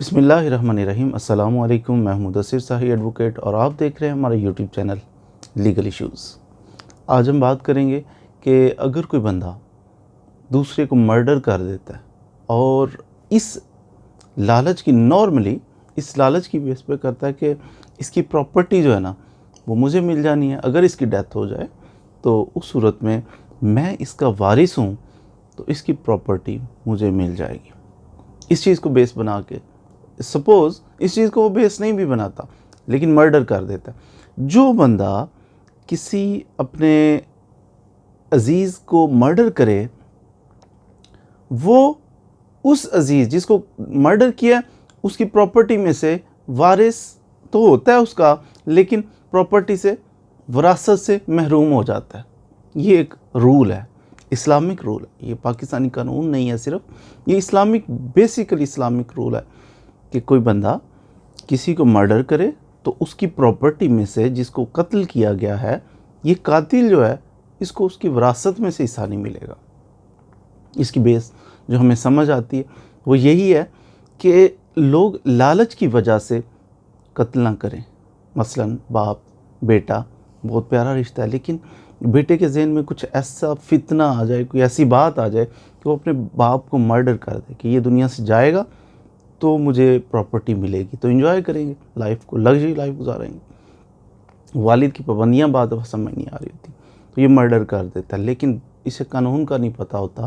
बिस्मिल्लाहिर्रहमानिर्रहीम। अस्सलामु अलैकुम। मैं मुदस्सिर शाही एडवोकेट और आप देख रहे हैं हमारा यूट्यूब चैनल लीगल इश्यूज़। आज हम बात करेंगे कि अगर कोई बंदा दूसरे को मर्डर कर देता है और इस लालच की नॉर्मली इस लालच की बेस पे करता है कि इसकी प्रॉपर्टी जो है ना वो मुझे मिल जानी है, अगर इसकी डेथ हो जाए तो उस सूरत में मैं इसका वारिस हूँ तो इसकी प्रॉपर्टी मुझे मिल जाएगी। इस चीज़ को बेस बना के सपोज़ इस चीज़ को वो बेस नहीं भी बनाता लेकिन मर्डर कर देता है। जो बंदा किसी अपने अजीज़ को मर्डर करे वो उस अजीज़ जिसको मर्डर किया उसकी प्रॉपर्टी में से वारिस तो होता है उसका, लेकिन प्रॉपर्टी से विरासत से महरूम हो जाता है। ये एक रूल है, इस्लामिक रूल है। ये पाकिस्तानी कानून नहीं है सिर्फ, ये इस्लामिक बेसिकली इस्लामिक रूल है कि कोई बंदा किसी को मर्डर करे तो उसकी प्रॉपर्टी में से जिसको कत्ल किया गया है, ये कातिल जो है इसको उसकी विरासत में से हिस्सा नहीं मिलेगा। इसकी बेस जो हमें समझ आती है वो यही है कि लोग लालच की वजह से कत्ल ना करें। मसलन बाप बेटा बहुत प्यारा रिश्ता है, लेकिन बेटे के जहन में कुछ ऐसा फितना आ जाए, कोई ऐसी बात आ जाए कि वो अपने बाप को मर्डर कर दे कि ये दुनिया से जाएगा तो मुझे प्रॉपर्टी मिलेगी, तो एंजॉय करेंगे लाइफ को, लग्जरी लाइफ गुजारेंगे। वालिद की पाबंदियाँ बात समझ नहीं आ रही होती तो ये मर्डर कर देता है, लेकिन इसे कानून का नहीं पता होता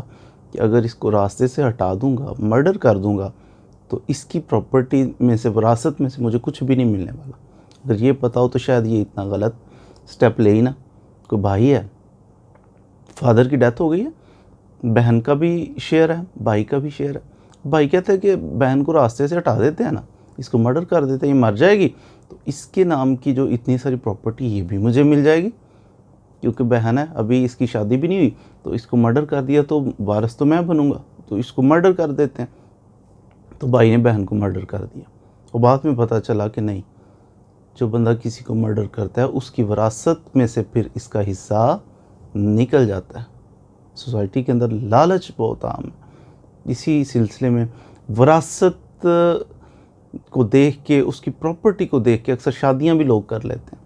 कि अगर इसको रास्ते से हटा दूंगा, मर्डर कर दूंगा तो इसकी प्रॉपर्टी में से, विरासत में से मुझे कुछ भी नहीं मिलने वाला। अगर ये पता हो तो शायद ये इतना गलत स्टेप ले ही ना। कोई भाई है, फादर की डेथ हो गई है, बहन का भी शेयर है, भाई का भी शेयर है। भाई कहते हैं कि बहन को रास्ते से हटा देते हैं ना, इसको मर्डर कर देते हैं, ये मर जाएगी तो इसके नाम की जो इतनी सारी प्रॉपर्टी ये भी मुझे मिल जाएगी, क्योंकि बहन है, अभी इसकी शादी भी नहीं हुई तो इसको मर्डर कर दिया तो वारिस तो मैं बनूंगा, तो इसको मर्डर कर देते हैं। तो भाई ने बहन को मर्डर कर दिया और बाद में पता चला कि नहीं, जो बंदा किसी को मर्डर करता है उसकी विरासत में से फिर इसका हिस्सा निकल जाता है। सोसाइटी के अंदर लालच बहुत आम है। इसी सिलसिले में विरासत को देख के, उसकी प्रॉपर्टी को देख के अक्सर शादियां भी लोग कर लेते हैं।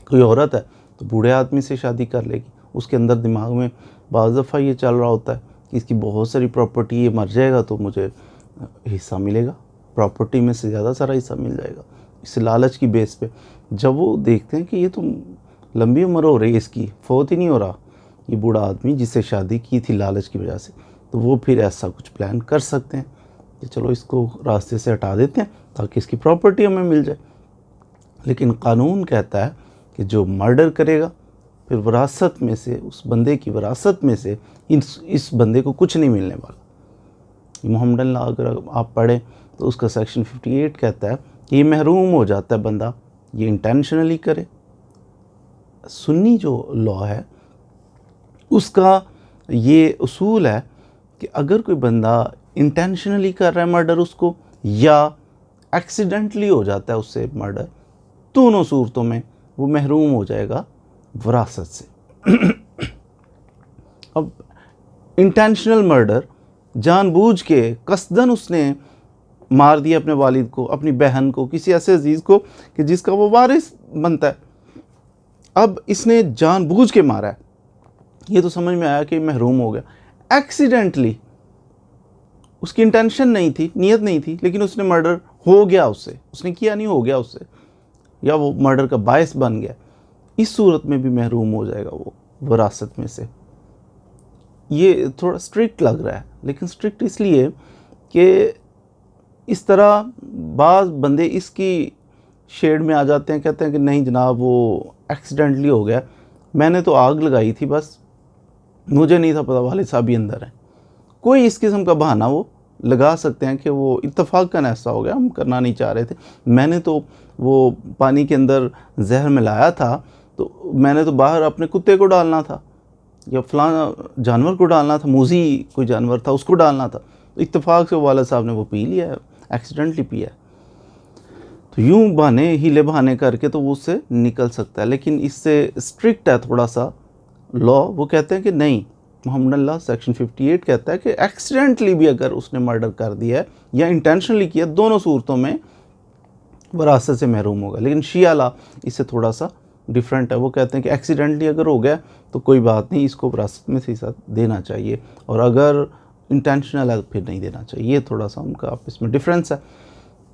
कोई औरत है तो बूढ़े आदमी से शादी कर लेगी, उसके अंदर दिमाग में बाज़ दफ़ा ये चल रहा होता है कि इसकी बहुत सारी प्रॉपर्टी, ये मर जाएगा तो मुझे हिस्सा मिलेगा, प्रॉपर्टी में से ज़्यादा सारा हिस्सा मिल जाएगा। इस लालच की बेस पे जब वो देखते हैं कि ये तो लंबी उम्र हो रही है, इसकी फौत ही नहीं हो रहा ये बूढ़ा आदमी जिससे शादी की थी लालच की वजह से, तो वो फिर ऐसा कुछ प्लान कर सकते हैं कि चलो इसको रास्ते से हटा देते हैं ताकि इसकी प्रॉपर्टी हमें मिल जाए। लेकिन कानून कहता है कि जो मर्डर करेगा फिर विरासत में से, उस बंदे की विरासत में से इस बंदे को कुछ नहीं मिलने वाला। मोहम्मदन लॉ अगर आप पढ़ें तो उसका सेक्शन 58 कहता है कि ये महरूम हो जाता है बंदा, ये इंटेंशनली करे। सुन्नी जो लॉ है उसका ये उसूल है कि अगर कोई बंदा इंटेंशनली कर रहा है मर्डर उसको, या एक्सीडेंटली हो जाता है उससे मर्डर, दोनों सूरतों में वो महरूम हो जाएगा विरासत से। अब इंटेंशनल मर्डर, जानबूझ के कसदन उसने मार दिया अपने वालिद को, अपनी बहन को, किसी ऐसे अजीज़ को कि जिसका वो वारिस बनता है। अब इसने जानबूझ के मारा है, ये तो समझ में आया कि महरूम हो गया। एक्सीडेंटली, उसकी इंटेंशन नहीं थी, नीयत नहीं थी, लेकिन उसने मर्डर हो गया उससे, उसने किया नहीं, हो गया उससे, या वो मर्डर का बायस बन गया। इस सूरत में भी महरूम हो जाएगा वो विरासत में से। ये थोड़ा स्ट्रिक्ट लग रहा है, लेकिन स्ट्रिक्ट इसलिए कि इस तरह बाज़ बंदे इसकी शेड में आ जाते हैं, कहते हैं कि नहीं जनाब वो एक्सीडेंटली हो गया, मैंने तो आग लगाई थी, बस मुझे नहीं था पता वालिद साहब भी अंदर हैं। कोई इस किस्म का बहाना वो लगा सकते हैं कि वो इत्तफाकन ऐसा हो गया, हम करना नहीं चाह रहे थे, मैंने तो वो पानी के अंदर जहर मिलाया था, तो मैंने तो बाहर अपने कुत्ते को डालना था या फलाना जानवर को डालना था, मूजी कोई जानवर था उसको डालना था, तो इत्तफाक से वालिद साहब ने वो पी लिया है, एक्सीडेंटली पिया है। तो यूँ बहाने, हीले बहाने करके तो वो उससे निकल सकता है। लेकिन इससे स्ट्रिक्ट है थोड़ा सा लॉ, वो कहते हैं कि नहीं, मोहम्मद लॉ सेक्शन 58 कहता है कि एक्सीडेंटली भी अगर उसने मर्डर कर दिया है या इंटेंशनली किया, दोनों सूरतों में वरासत से महरूम होगा। लेकिन शिया लॉ इससे थोड़ा सा डिफरेंट है। वो कहते हैं कि एक्सीडेंटली अगर हो गया तो कोई बात नहीं, इसको वरासत में से हिस्सा देना चाहिए, और अगर इंटेंशनल है फिर नहीं देना चाहिए। ये थोड़ा सा उनका आपस में डिफरेंस है।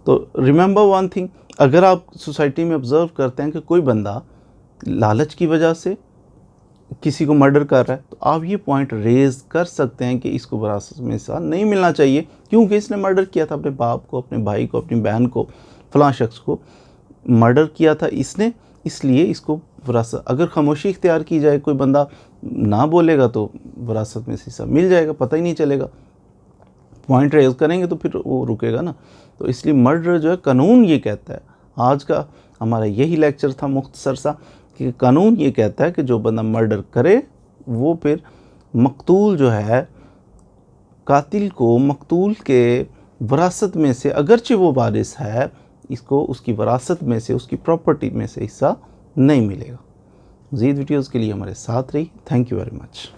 तो रिमेंबर वन थिंग, अगर आप सोसाइटी में ऑब्ज़र्व करते हैं कि कोई बंदा लालच की वजह से किसी को मर्डर कर रहा है, तो आप ये पॉइंट रेज कर सकते हैं कि इसको विरासत में हिस्सा नहीं मिलना चाहिए, क्योंकि इसने मर्डर किया था अपने बाप को, अपने भाई को, अपनी बहन को, फलां शख्स को मर्डर किया था इसने, इसलिए इसको विरासत, अगर खामोशी इख्तियार की जाए, कोई बंदा ना बोलेगा तो विरासत में हिस्सा मिल जाएगा, पता ही नहीं चलेगा। पॉइंट रेज करेंगे तो फिर वो रुकेगा ना। तो इसलिए मर्डर जो है, कानून ये कहता है, आज का हमारा यही लेक्चर था मुख्तसर सा, कि कानून ये कहता है कि जो बंदा मर्डर करे वो फिर मकतूल जो है, कातिल को मकतूल के वरासत में से, अगरचे वो वारिस है, इसको उसकी वरासत में से, उसकी प्रॉपर्टी में से हिस्सा नहीं मिलेगा। मज़ीद वीडियोज़ के लिए हमारे साथ रही। Thank you very much.